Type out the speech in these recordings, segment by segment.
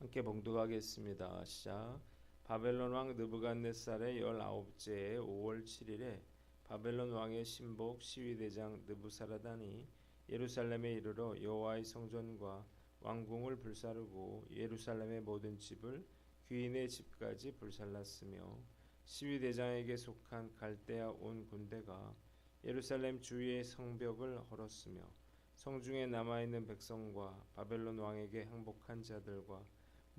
함께 봉독하겠습니다. 시작. 바벨론 왕 느부갓네살의 19째 5월 7일에 바벨론 왕의 신복 시위대장 느부사라단이 예루살렘에 이르러 여호와의 성전과 왕궁을 불사르고 예루살렘의 모든 집을 귀인의 집까지 불살랐으며 시위대장에게 속한 갈대아 온 군대가 예루살렘 주위의 성벽을 헐었으며 성중에 남아있는 백성과 바벨론 왕에게 항복한 자들과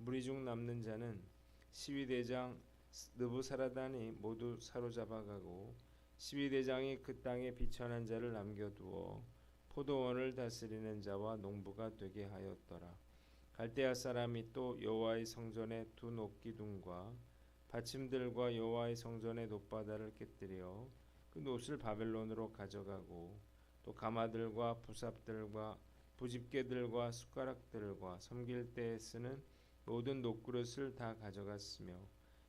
무리 중 남는 자는 시위대장 느부사라단이 모두 사로잡아가고 시위대장이 그 땅에 비천한 자를 남겨두어 포도원을 다스리는 자와 농부가 되게 하였더라. 갈대아 사람이 또 여호와의 성전의 두 녹기둥과 받침들과 여호와의 성전의 놋바다를 깨뜨려 그 놋을 바벨론으로 가져가고 또 가마들과 부삽들과 부집게들과 숟가락들과 섬길 때에 쓰는 모든 놋그릇을 다 가져갔으며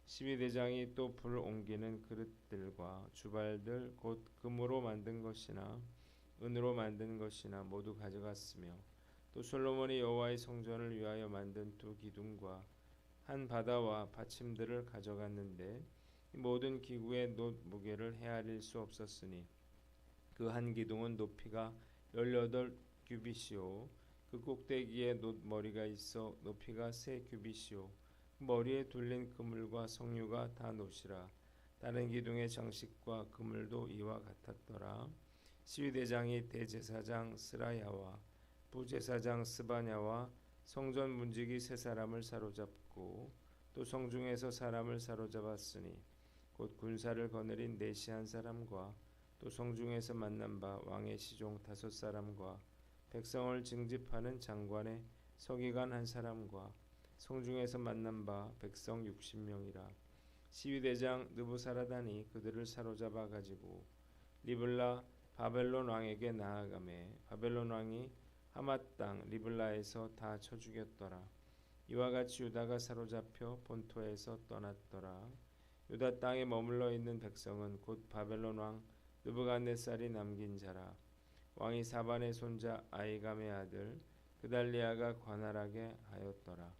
시위대장이 또 불 옮기는 그릇들과 주발들 곧 금으로 만든 것이나 은으로 만든 것이나 모두 가져갔으며 또 솔로몬이 여호와의 성전을 위하여 만든 두 기둥과 한 바다와 받침들을 가져갔는데 모든 기구의 놋 무게를 헤아릴 수 없었으니 그 한 기둥은 높이가 18규빗이요 그 꼭대기에 놋머리가 있어 높이가 3규빗이요 머리에 둘린 그물과 성류가 다 놋이라. 다른 기둥의 장식과 그물도 이와 같았더라. 시위대장이 대제사장 스라야와 부제사장 스바냐와 성전 문지기 세 사람을 사로잡고 또 성중에서 사람을 사로잡았으니 곧 군사를 거느린 내시 한 사람과 또 성중에서 만난 바 왕의 시종 5사람과 백성을 징집하는 장관의 서기관 한 사람과 성중에서 만난 바 백성 60명이라. 시위대장 느부사라단이 그들을 사로잡아 가지고 리블라 바벨론 왕에게 나아가매 바벨론 왕이 하맛 땅 리블라에서 다 쳐 죽였더라. 이와 같이 유다가 사로잡혀 본토에서 떠났더라. 유다 땅에 머물러 있는 백성은 곧 바벨론 왕 느부갓네살이 남긴 자라. 왕이 사반의 손자 아이감의 아들 그달리아가 관할하게 하였더라.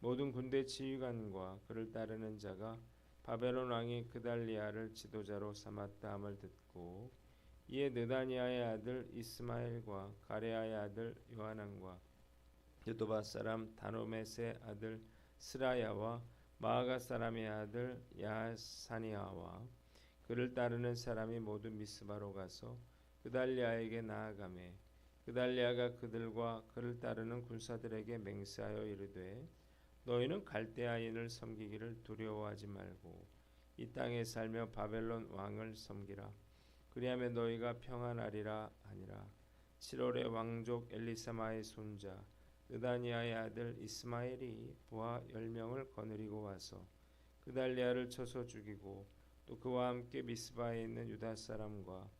모든 군대 지휘관과 그를 따르는 자가 바벨론 왕이 그달리아를 지도자로 삼았다 함을 듣고 이에 느다니아의 아들 이스마엘과 가레아의 아들 요하난과 여도바 사람 다노메스의 아들 스라야와 마아가 사람의 아들 야사니아와 그를 따르는 사람이 모두 미스바로 가서 그달리아에게 나아가매 그달리아가 그들과 그를 따르는 군사들에게 맹세하여 이르되 너희는 갈대아인을 섬기기를 두려워하지 말고 이 땅에 살며 바벨론 왕을 섬기라. 그리하면 너희가 평안하리라 하니라. 7월에 왕족 엘리사마의 손자 느다니아의 아들 이스마엘이 부하 10명을 거느리고 와서 그달리아를 쳐서 죽이고 또 그와 함께 미스바에 있는 유다 사람과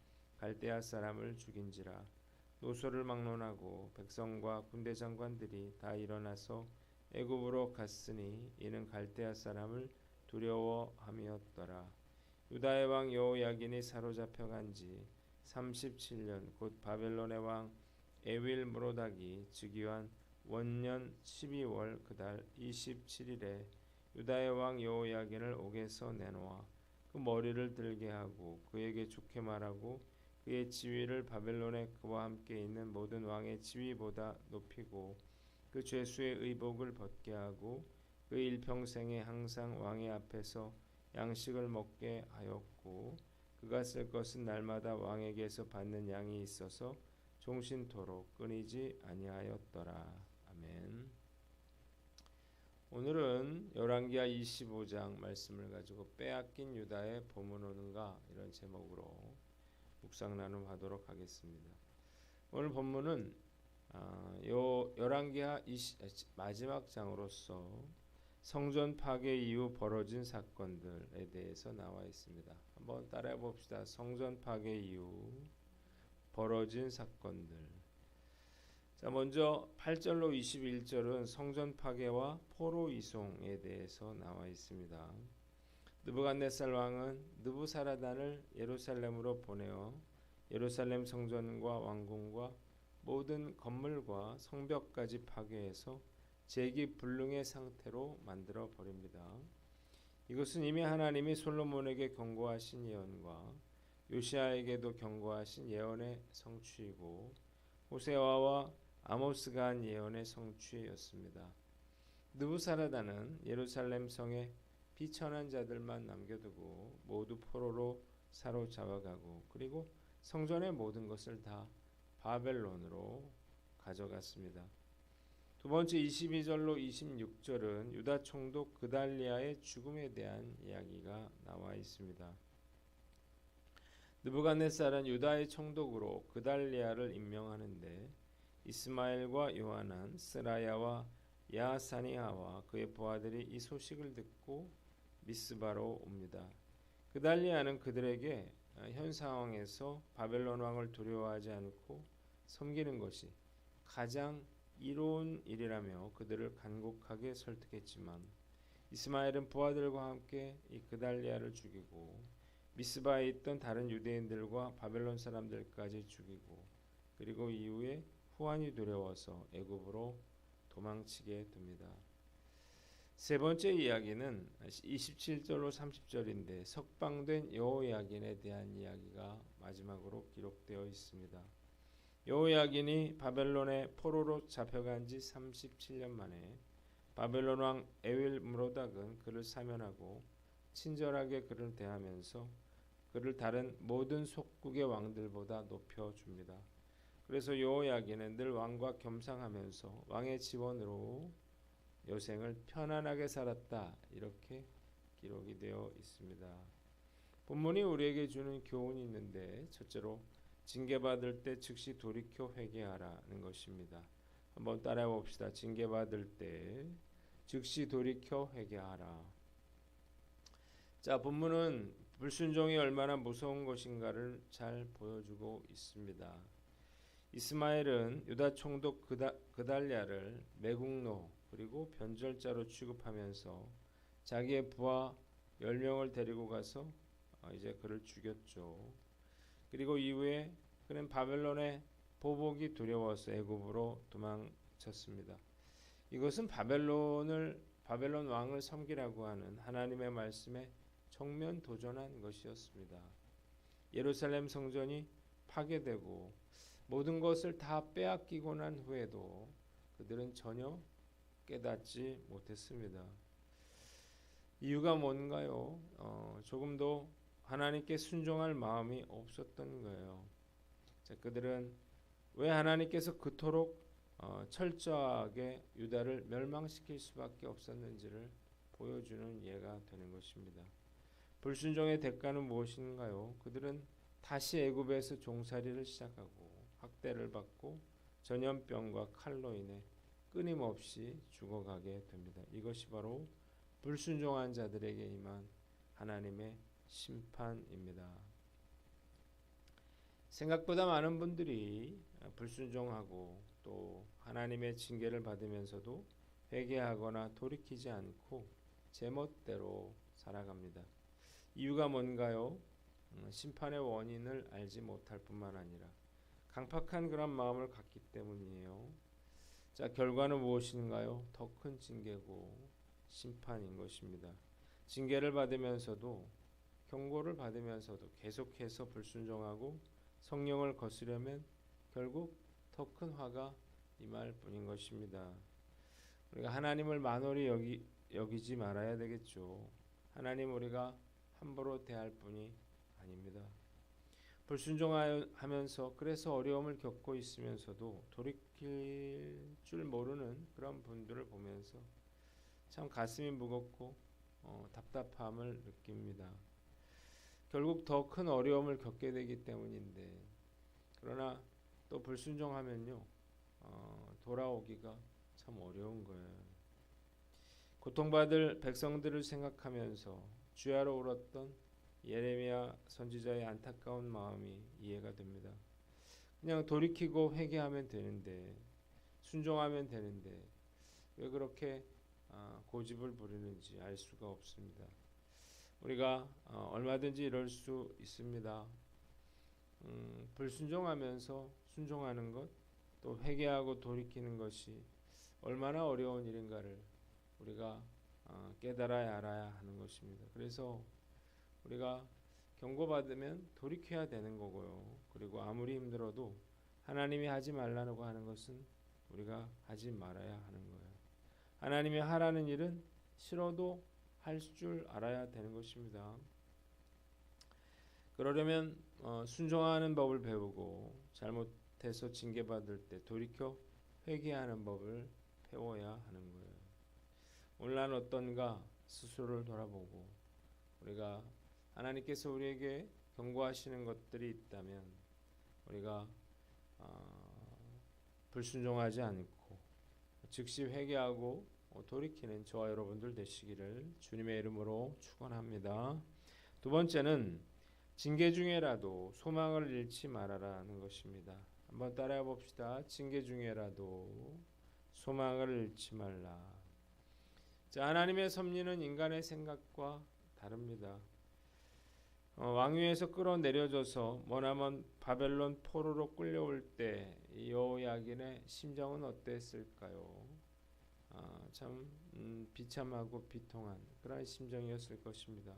갈대아 사람을 죽인지라. 노소를 막론하고 백성과 군대 장관들이 다 일어나서 애굽으로 갔으니 이는 갈대아 사람을 두려워함이었더라. 유다의 왕 여호야긴이 사로잡혀간 지 37년 곧 바벨론의 왕 에윌므로닥이 즉위한 원년 12월 그달 27일에 유다의 왕 여호야긴을 옥에서 내놓아 그 머리를 들게 하고 그에게 좋게 말하고 그의 지위를 바벨론에 그와 함께 있는 모든 왕의 지위보다 높이고 그 죄수의 의복을 벗게 하고 그 일평생에 항상 왕의 앞에서 양식을 먹게 하였고 그가 쓸 것은 날마다 왕에게서 받는 양이 있어서 종신토록 끊이지 아니하였더라. 아멘. 오늘은 열왕기하 25장 말씀을 가지고 빼앗긴 유다의 보문 오는가 이런 제목으로 묵상 나눔하도록 하겠습니다. 오늘 본문은 열왕기하 마지막 장으로서 성전 파괴 이후 벌어진 사건들에 대해서 나와 있습니다. 한번 따라해 봅시다. 성전 파괴 이후 벌어진 사건들. 자, 먼저 8절로 21절은 성전 파괴와 포로 이송에 대해서 나와 있습니다. 느부갓네살 왕은 느부사라단을 예루살렘으로 보내어 예루살렘 성전과 왕궁과 모든 건물과 성벽까지 파괴해서 재기불능의 상태로 만들어 버립니다. 이것은 이미 하나님이 솔로몬에게 경고하신 예언과 요시아에게도 경고하신 예언의 성취이고 호세아와 아모스가 한 예언의 성취였습니다. 느부사라다는 예루살렘 성에 비천한 자들만 남겨두고 모두 포로로 사로잡아가고 그리고 성전의 모든 것을 다 바벨론으로 가져갔습니다. 두 번째 22절로 26절은 유다 총독 그달리아의 죽음에 대한 이야기가 나와 있습니다. 느부갓네살은 유다의 총독으로 그달리아를 임명하는데 이스마엘과 요하난, 스라야와 야사니아와 그의 부하들이 이 소식을 듣고 미스바로 옵니다. 그달리아는 그들에게 현 상황에서 바벨론 왕을 두려워하지 않고 섬기는 것이 가장 이로운 일이라며 그들을 간곡하게 설득했지만 이스마엘은 부하들과 함께 이 그달리아를 죽이고 미스바에 있던 다른 유대인들과 바벨론 사람들까지 죽이고 그리고 이후에 후환이 두려워서 애굽으로 도망치게 됩니다. 세 번째 이야기는 27절로 30절인데 석방된 여호야긴에 대한 이야기가 마지막으로 기록되어 있습니다. 여호야긴이 바벨론에 포로로 잡혀간 지 37년 만에 바벨론 왕 에윌므로닥은 그를 사면하고 친절하게 그를 대하면서 그를 다른 모든 속국의 왕들보다 높여줍니다. 그래서 여호야긴은 늘 왕과 겸상하면서 왕의 지원으로 여생을 편안하게 살았다 이렇게 기록이 되어 있습니다. 본문이 우리에게 주는 교훈이 있는데 첫째로 징계받을 때 즉시 돌이켜 회개하라는 것입니다. 한번 따라해 봅시다. 징계받을 때 즉시 돌이켜 회개하라. 자, 본문은 불순종이 얼마나 무서운 것인가를 잘 보여주고 있습니다. 이스마엘은 유다 총독 그달랴를 매국노 그리고 변절자로 취급하면서 자기의 부하 10명을 데리고 가서 이제 그를 죽였죠. 그리고 이후에 그는 바벨론의 보복이 두려워서 애굽으로 도망쳤습니다. 이것은 바벨론 왕을 섬기라고 하는 하나님의 말씀에 정면 도전한 것이었습니다. 예루살렘 성전이 파괴되고 모든 것을 다 빼앗기고 난 후에도 그들은 전혀 깨닫지 못했습니다. 이유가 뭔가요? 조금도 하나님께 순종할 마음이 없었던 거예요. 자, 그들은 왜 하나님께서 그토록 철저하게 유다를 멸망시킬 수밖에 없었는지를 보여주는 예가 되는 것입니다. 불순종의 대가는 무엇인가요? 그들은 다시 애굽에서 종살이를 시작하고 학대를 받고 전염병과 칼로 인해 끊임없이 죽어가게 됩니다. 이것이 바로 불순종한 자들에게 임한 하나님의 심판입니다. 생각보다 많은 분들이 불순종하고 또 하나님의 징계를 받으면서도 회개하거나 돌이키지 않고 제멋대로 살아갑니다. 이유가 뭔가요? 심판의 원인을 알지 못할 뿐만 아니라 강팍한 그런 마음을 갖기 때문이에요. 자, 결과는 무엇인가요? 더 큰 징계고 심판인 것입니다. 징계를 받으면서도 경고를 받으면서도 계속해서 불순종하고 성령을 거스르면 결국 더 큰 화가 임할 뿐인 것입니다. 우리가 하나님을 만홀히 여기지 말아야 되겠죠. 하나님 우리가 함부로 대할 뿐이 아닙니다. 불순종하면서 그래서 어려움을 겪고 있으면서도 돌이킬 줄 모르는 그런 분들을 보면서 참 가슴이 무겁고 답답함을 느낍니다. 결국 더 큰 어려움을 겪게 되기 때문인데 그러나 또 불순종하면요 돌아오기가 참 어려운 거예요. 고통받을 백성들을 생각하면서 주야로 울었던 예레미야 선지자의 안타까운 마음이 이해가 됩니다. 그냥 돌이키고 회개하면 되는데 순종하면 되는데 왜 그렇게 고집을 부리는지 알 수가 없습니다. 우리가 얼마든지 이럴 수 있습니다. 불순종하면서 순종하는 것, 또 회개하고 돌이키는 것이 얼마나 어려운 일인가를 우리가 깨달아야 알아야 하는 것입니다. 그래서 우리가 경고받으면 돌이켜야 되는 거고요. 그리고 아무리 힘들어도 하나님이 하지 말라고 하는 것은 우리가 하지 말아야 하는 거예요. 하나님이 하라는 일은 싫어도 할 줄 알아야 되는 것입니다. 그러려면 순종하는 법을 배우고 잘못해서 징계받을 때 돌이켜 회개하는 법을 배워야 하는 거예요. 오늘 난 어떤가 스스로를 돌아보고 우리가 하나님께서 우리에게 경고하시는 것들이 있다면 우리가 불순종하지 않고 즉시 회개하고 돌이키는 저와 여러분들 되시기를 주님의 이름으로 축원합니다. 두 번째는 징계 중에라도 소망을 잃지 말아라는 것입니다. 한번 따라해 봅시다. 징계 중에라도 소망을 잃지 말라. 자, 하나님의 섭리는 인간의 생각과 다릅니다. 왕위에서 끌어내려져서 머나먼 바벨론 포로로 끌려올 때 여호야긴의 심정은 어땠을까요? 참 비참하고 비통한 그런 심정이었을 것입니다.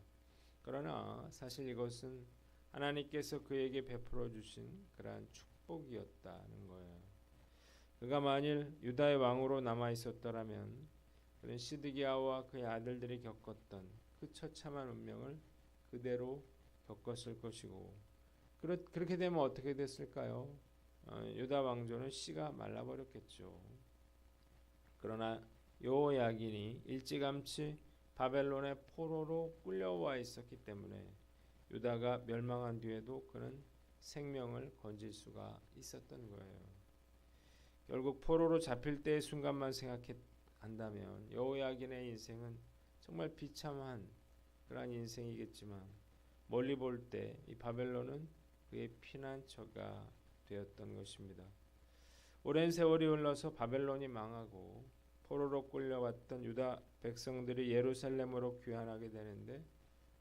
그러나 사실 이것은 하나님께서 그에게 베풀어 주신 그러한 축복이었다는 거예요. 그가 만일 유다의 왕으로 남아 있었더라면 그는 시드기야와 그의 아들들이 겪었던 그 처참한 운명을 그대로 겪었을 것이고 그렇게 되면 어떻게 됐을까요? 유다 왕조는 씨가 말라버렸겠죠. 그러나 여호야긴이 일찌감치 바벨론의 포로로 끌려와 있었기 때문에 유다가 멸망한 뒤에도 그는 생명을 건질 수가 있었던 거예요. 결국 포로로 잡힐 때의 순간만 생각한다면 여호야긴의 인생은 정말 비참한 그러한 인생이겠지만 멀리 볼 때 이 바벨론은 그의 피난처가 되었던 것입니다. 오랜 세월이 흘러서 바벨론이 망하고 포로로 끌려왔던 유다 백성들이 예루살렘으로 귀환하게 되는데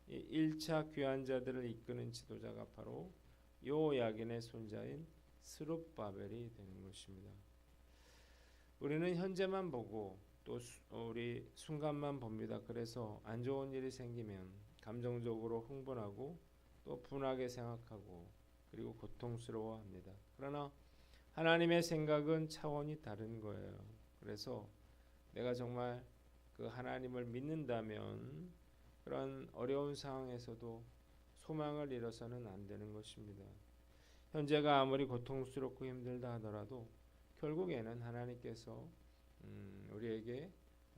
이 1차 귀환자들을 이끄는 지도자가 바로 여호야긴의 손자인 스룹바벨이 되는 것입니다. 우리는 현재만 보고 또 우리 순간만 봅니다. 그래서 안 좋은 일이 생기면 감정적으로 흥분하고 또 분하게 생각하고 그리고 고통스러워합니다. 그러나 하나님의 생각은 차원이 다른 거예요. 그래서 내가 정말 그 하나님을 믿는다면 그런 어려운 상황에서도 소망을 잃어서는 안 되는 것입니다. 현재가 아무리 고통스럽고 힘들다 하더라도 결국에는 하나님께서 우리에게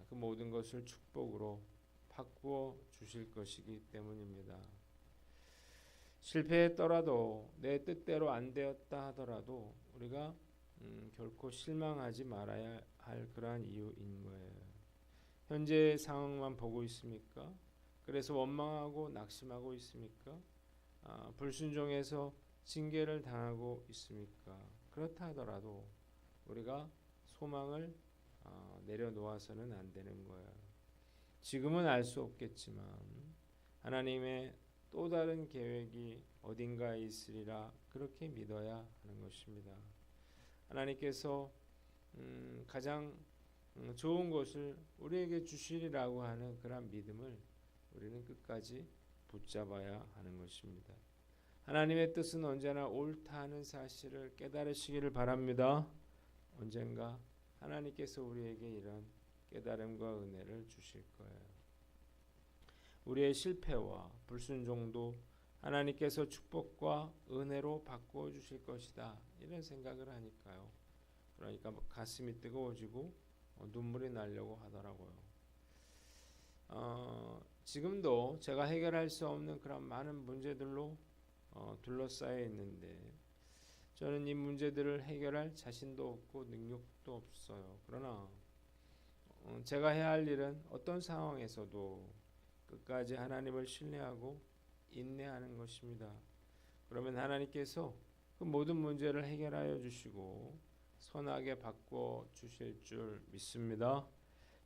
그 모든 것을 축복으로 바꾸어 주실 것이기 때문입니다. 실패했더라도 내 뜻대로 안 되었다 하더라도 우리가 결코 실망하지 말아야 할 그러한 이유인 거예요. 현재 상황만 보고 있습니까? 그래서 원망하고 낙심하고 있습니까? 불순종해서 징계를 당하고 있습니까? 그렇다 하더라도 우리가 소망을 내려놓아서는 안 되는 거예요. 지금은 알 수 없겠지만 하나님의 또 다른 계획이 어딘가에 있으리라 그렇게 믿어야 하는 것입니다. 하나님께서 가장 좋은 것을 우리에게 주시리라고 하는 그런 믿음을 우리는 끝까지 붙잡아야 하는 것입니다. 하나님의 뜻은 언제나 옳다 하는 사실을 깨달으시기를 바랍니다. 언젠가 하나님께서 우리에게 이런 깨달음과 은혜를 주실 거예요. 우리의 실패와 불순종도 하나님께서 축복과 은혜로 바꾸어 주실 것이다. 이런 생각을 하니까요. 그러니까 가슴이 뜨거워지고 눈물이 나려고 하더라고요. 지금도 제가 해결할 수 없는 그런 많은 문제들로 둘러싸여 있는데 저는 이 문제들을 해결할 자신도 없고 능력도 없어요. 그러나 제가 해야 할 일은 어떤 상황에서도 끝까지 하나님을 신뢰하고 인내하는 것입니다. 그러면 하나님께서 그 모든 문제를 해결하여 주시고 선하게 바꿔 주실 줄 믿습니다.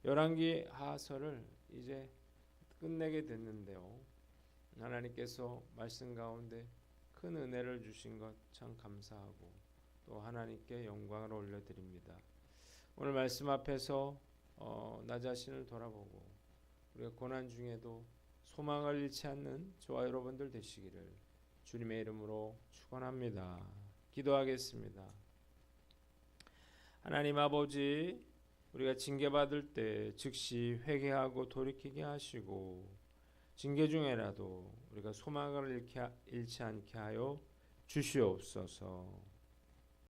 열왕기 하하서를 이제 끝내게 됐는데요. 하나님께서 말씀 가운데 큰 은혜를 주신 것 참 감사하고 또 하나님께 영광을 올려드립니다. 오늘 말씀 앞에서 나 자신을 돌아보고 우리가 고난 중에도 소망을 잃지 않는 저와 여러분들 되시기를 주님의 이름으로 축원합니다. 기도하겠습니다. 하나님 아버지, 우리가 징계받을 때 즉시 회개하고 돌이키게 하시고 징계 중에라도 우리가 소망을 잃지 않게 하여 주시옵소서.